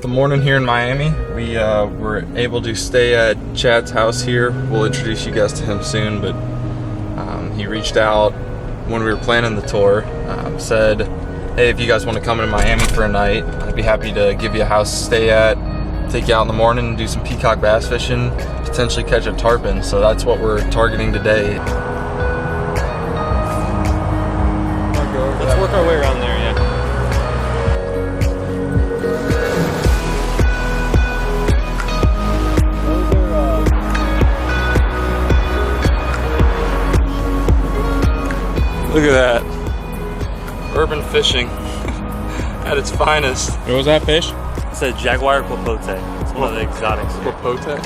It's the morning here in Miami. We were able to stay at Chad's house here. We'll introduce you guys to him soon, but he reached out when we were planning the tour, said, hey, if you guys want to come into Miami for a night, I'd be happy to give you a house to stay at, take you out in the morning and do some peacock bass fishing, potentially catch a tarpon. So that's what we're targeting today. Let's work our way around there, yeah. Look at that. Urban fishing at its finest. What was that fish? It's a jaguar popote. It's one of the exotics. Popote?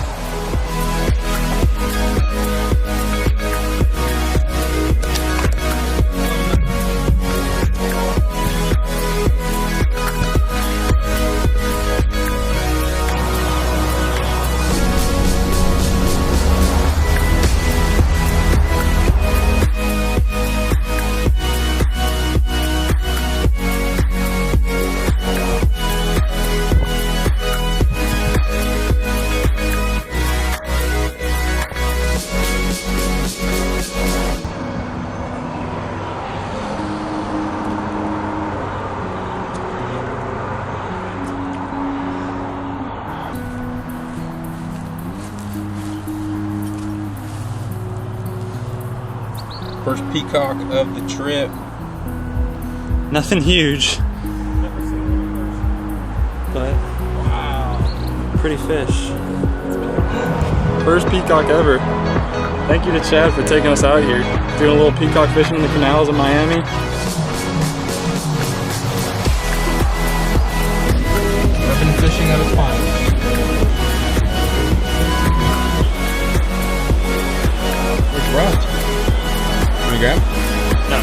First peacock of the trip. Nothing huge. But Wow. pretty fish. First peacock ever. Thank you to Chad for taking us out here. Doing a little peacock fishing in the canals of Miami. Urban fishing at its finest. Where's Rod? Can we grab? No.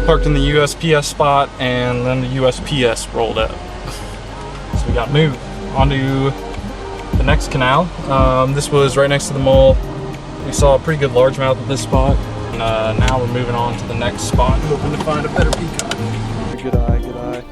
Parked in the USPS spot, and then the USPS rolled up. So we got moved onto the next canal. This was right next to the mall. We saw a pretty good largemouth at this spot. And now we're moving on to the next spot, hoping to find a better peacock. Good eye, good eye.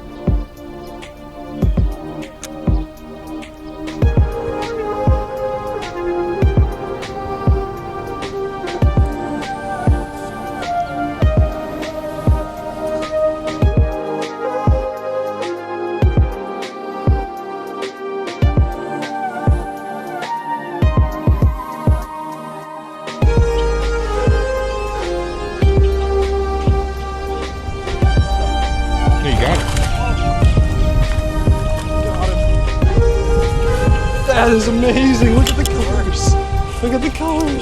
That is amazing. Look at the colors. Look at the colors.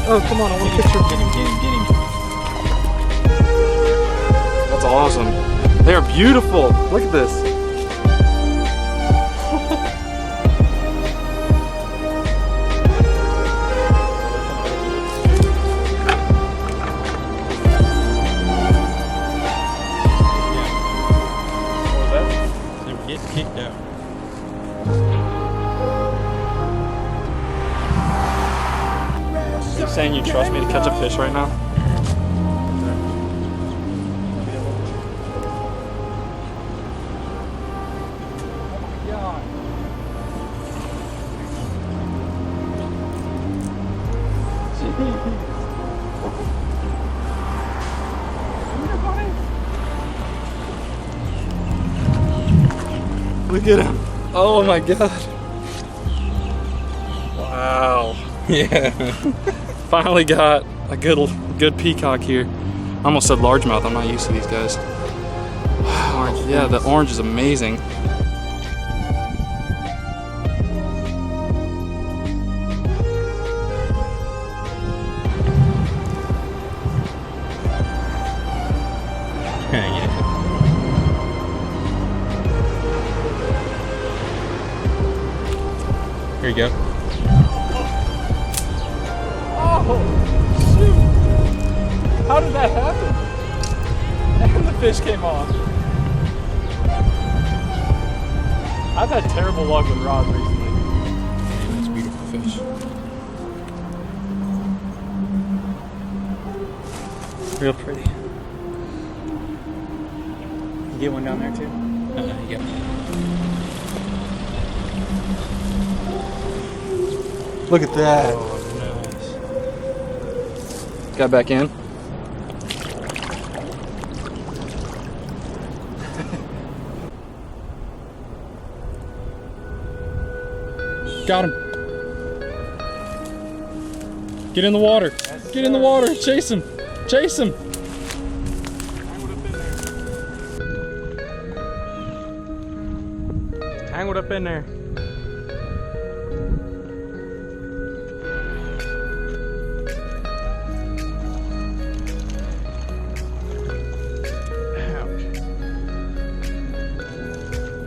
Oh, come on. I want a picture. Get him. That's awesome. They are beautiful. Look at this. They were getting kicked out. Are you saying you trust me to catch a fish right now? Look at him. Oh my god. Wow. Yeah. Finally got a good peacock here. I almost said largemouth. I'm not used to these guys. Wow. Yeah, the orange is amazing. Yeah. Here you go. Oh, shoot. How did that happen? And the fish came off. I've had terrible luck with rods recently. That's a beautiful fish. Real pretty. You get one down there too? Yeah. Look at that. Oh, nice. Got back in. Got him. Get in the water. Get in the water. Chase him. Chase him. Tangled up in there. Ouch.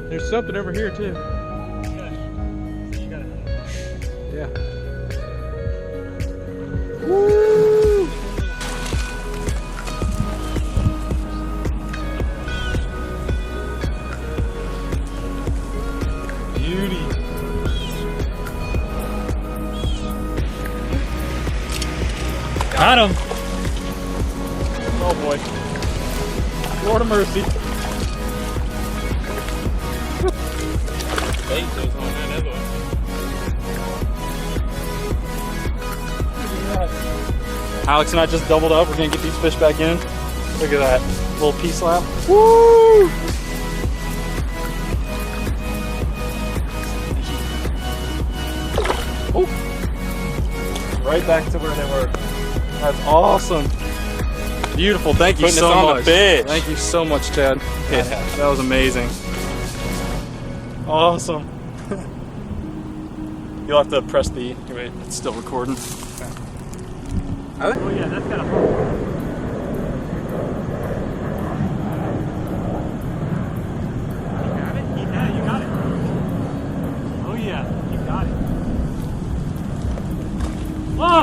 There's something over here too. Yeah. Woo! Beauty. Got him. Oh boy. Lord of mercy. Alex and I just doubled up. We're gonna get these fish back in. Look at that little P-slap. Woo! Oh! Right back to where they were. That's awesome. Beautiful. Thank you so much. Thank you so much, Chad. Yeah, that was amazing. Awesome. You'll have to press the. Wait, it's still recording. Oh yeah, that's got a hook. You got it? Yeah, you got it. Oh yeah, you got it.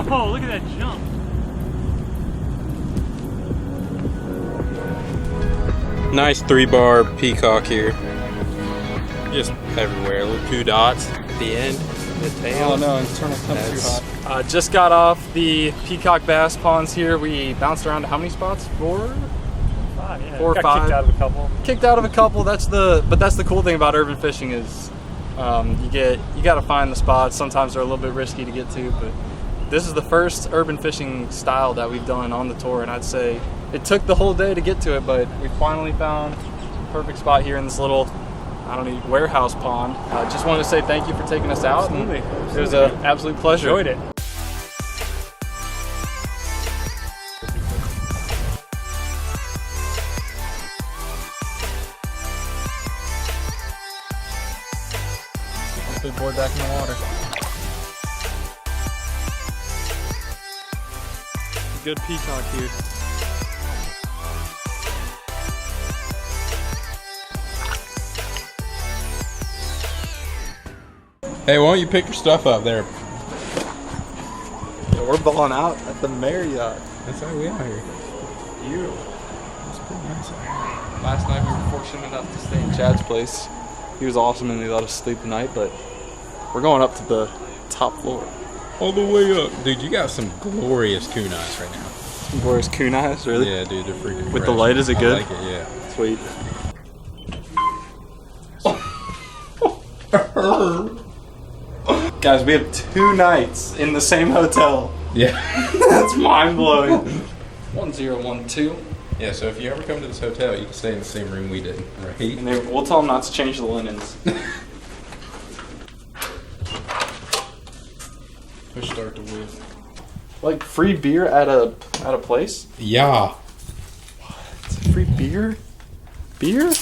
Whoa, look at that jump. Nice 3-bar peacock here. Just everywhere. Little 2 dots at the end. The tail. Oh no, internal comes too hot. Just got off the Peacock bass ponds here. We bounced around to how many spots? 4? 5, yeah. 4 or 5. Kicked out of a couple. Kicked out of a couple. That's the cool thing about urban fishing is you got to find the spots. Sometimes they're a little bit risky to get to, but this is the first urban fishing style that we've done on the tour, and I'd say it took the whole day to get to it, but we finally found the perfect spot here in this little, I don't know, warehouse pond. Just wanted to say thank you for taking us out. Absolutely. It was an absolute pleasure. Enjoyed it. Big boy back in the water. Good peacock here. Hey, why don't you pick your stuff up there? Yeah, we're balling out at the Marriott. That's how we are here. Beautiful. It's pretty nice out here. Last night we were fortunate enough to stay in Chad's place. He was awesome and he let us sleep the night, but we're going up to the top floor. All the way up. Dude, you got some glorious kunais right now. Some glorious kunais, really? Yeah, dude, they're freaking With fresh. the light, is it good? I like it, yeah. Sweet. Guys, we have 2 nights in the same hotel. Yeah. That's mind-blowing. 1012. Yeah, so if you ever come to this hotel, you can stay in the same room we did, right? And we'll tell them not to change the linens. Push start to whip. Like free beer at a place? Yeah. What? Free beer? Beer?